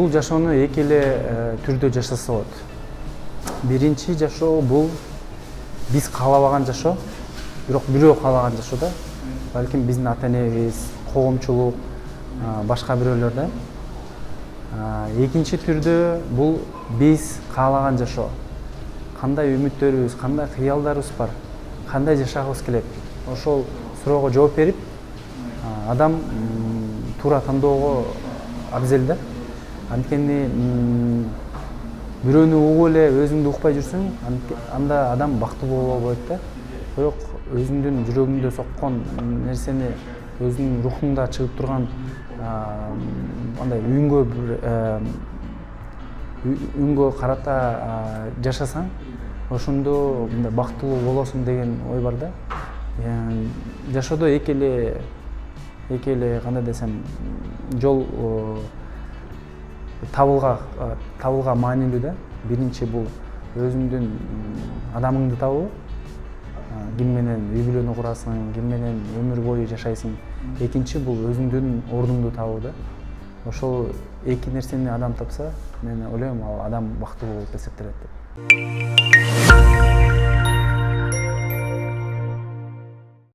бул жашоону эки эле түрдө жашаса болот. Биринчи жашоо бул биз каалабаган жашоо, бирок бирөө каалаган жашоо да. Балким биздин ата-энебиз, коомчулук, башка бирөөлөр да. Экинчи түрдө бул биз каалаган жашоо. Кандай үмүттөрүбүз, кандай кыялдарыбыз бар, кандай жашагыбыз келет. Ошол суроого жооп берип, адам туура тандоого абзел да. Анткени бирөөнү угуп эле өзүңдү укпай жүрсөң, анда адам бактылуу боло албайт да. Бирок өзүңдүн жүрөгүңдө соккон нерсени, өзүңдүн рухуңда чыгып турган андай үнгө карата жашасаң, ошондо мындай бактылуу болосуң деген ой бар да. Жашоодо эки эле кандай десем, жол табылга маанилүү да. Биринчи бул өзүңдүн адамыңды табуу, ким менен үй бүлөнү курасың, ким менен өмүр бою жашайсың. Экинчи бул өзүңдүн ордуңду табуу да. Ошол эки нерсени адам тапса, мен ойлойм, ал адам бактылуу болуп эсептелет деп.